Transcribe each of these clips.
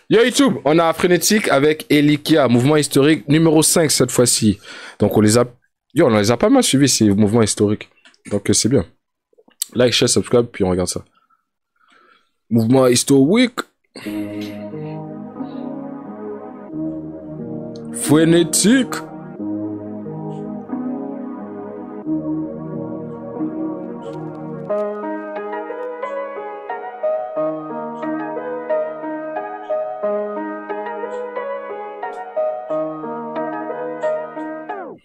Yo YouTube, on a Frénétique avec Elikia, mouvement historique numéro 5 cette fois-ci. Donc on les a pas mal suivis ces mouvements historiques. Donc c'est bien. Like, share, subscribe, puis on regarde ça. Mouvement historique. Frénétique.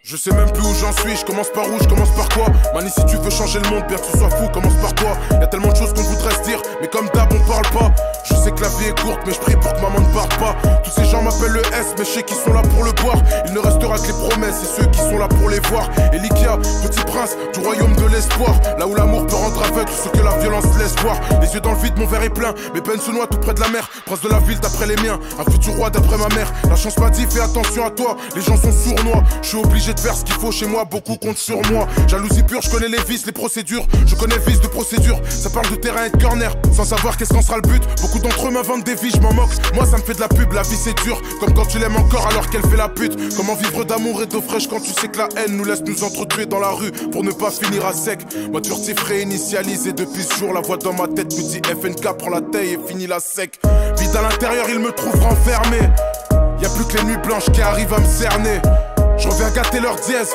Je sais même plus où j'en suis, je commence par où, je commence par quoi. Mani, si tu veux changer le monde, bien que tu sois fou, commence par toi. Y'a tellement de choses qu'on voudrait se dire, mais comme d'hab on parle pas. Je sais que la vie est courte, mais je prie pour que maman ne parte pas. Tous ces gens m'appellent le S, mais je sais qu'ils sont là pour le boire. Il ne restera que les promesses et ceux qui sont là pour les voir. Elikia, petit prince du royaume de l'espoir. Là où l'amour peut rendre aveugle ce que la violence laisse voir. Les yeux dans le vide, mon verre est plein, mes peines se noient tout près de la mer. Prince de la ville d'après les miens, un futur roi d'après ma mère. La chance m'a dit fais attention à toi, les gens sont sournois. Je suis obligé de faire ce qu'il faut chez moi, beaucoup comptent sur moi. Jalousie pure, je connais les vices, les procédures. Je connais le vice de procédure, ça parle de terrain et de corner. Sans savoir qu'est-ce qu'en sera le but. Beaucoup d'entre eux m'inventent des vies, je m'en moque. Moi ça me fait de la pub, la vie c'est dur. Comme quand tu l'aimes encore alors qu'elle fait la pute. Comment vivre d'amour et d'eau fraîche quand tu sais que la haine nous laisse nous entretuer dans la rue pour ne pas finir à sec. Moi furtif réinitialisé depuis ce jour. La voix dans ma tête me dit FNK, prends la taille et finis la sec. Vide à l'intérieur, il me trouve renfermé. Y'a plus que les nuits blanches qui arrivent à me cerner. Je reviens gâter leur dièse.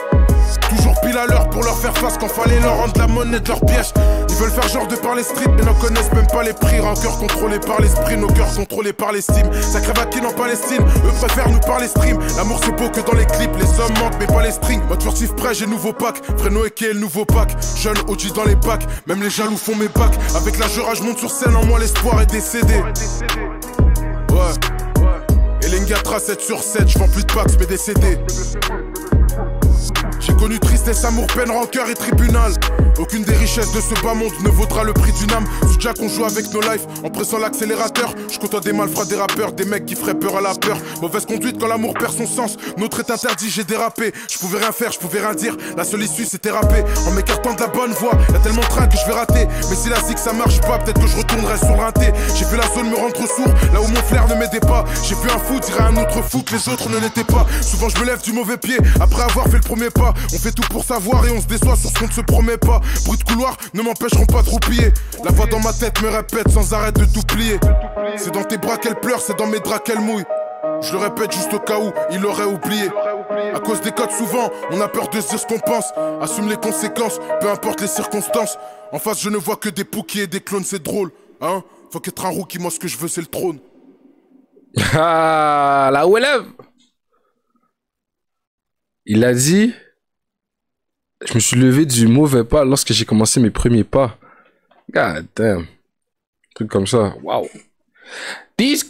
Toujours pile à l'heure pour leur faire face quand fallait leur rendre la monnaie de leur piège. Ils veulent faire genre de par les streets mais n'en connaissent même pas les prix. Rancœur contrôlé par l'esprit, nos cœurs contrôlés par l'estime. Sacré vaquine en Palestine, eux préfèrent nous parler stream. L'amour c'est beau que dans les clips, les hommes manquent mais pas les strings. Mode furtif prêt, j'ai nouveau pack. Fréno et qui est le nouveau pack. Jeune OG dans les packs, même les jaloux font mes packs. Avec la jura je monte sur scène, en moi l'espoir est décédé. Ouais. Et l'Engatra 7 sur 7, je vends plus de packs mais décédé. J'ai connu tristesse, amour, peine, rancœur et tribunal. Aucune des richesses de ce bas monde ne vaudra le prix d'une âme. Sous Jack on joue avec nos lives en pressant l'accélérateur. Je côtoie des malfrats, des rappeurs, des mecs qui feraient peur à la peur. Mauvaise conduite quand l'amour perd son sens. Notre est interdit, j'ai dérapé. Je pouvais rien faire, je pouvais rien dire. La seule issue c'était rapper. En m'écartant de la bonne voie, y'a tellement de train que je vais rater. Mais si la zig ça marche pas, peut-être que je retournerai sur le rinté. J'ai vu la zone me rendre sourd, là où mon flair ne m'aidait pas. J'ai vu un fou dire à un autre fou que les autres ne l'étaient pas. Souvent je me lève du mauvais pied après avoir fait le premier pas. On fait tout pour savoir et on se déçoit sur ce qu'on ne se promet pas. Bruit de couloir ne m'empêcheront pas de roupiller. La voix dans ma tête me répète sans arrêt de tout plier. C'est dans tes bras qu'elle pleure, c'est dans mes draps qu'elle mouille. Je le répète juste au cas où il aurait oublié. À cause des codes souvent, on a peur de se dire ce qu'on pense. Assume les conséquences, peu importe les circonstances. En face je ne vois que des poukies et des clones, c'est drôle. Hein, faut qu'être un rookie, moi ce que je veux c'est le trône. Ah, la relève. Il a dit... Je me suis levé du mauvais pas lorsque j'ai commencé mes premiers pas. God damn. Truc comme ça. Wow. These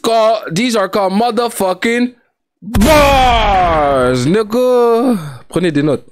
are called motherfucking bars, nigga. Prenez des notes.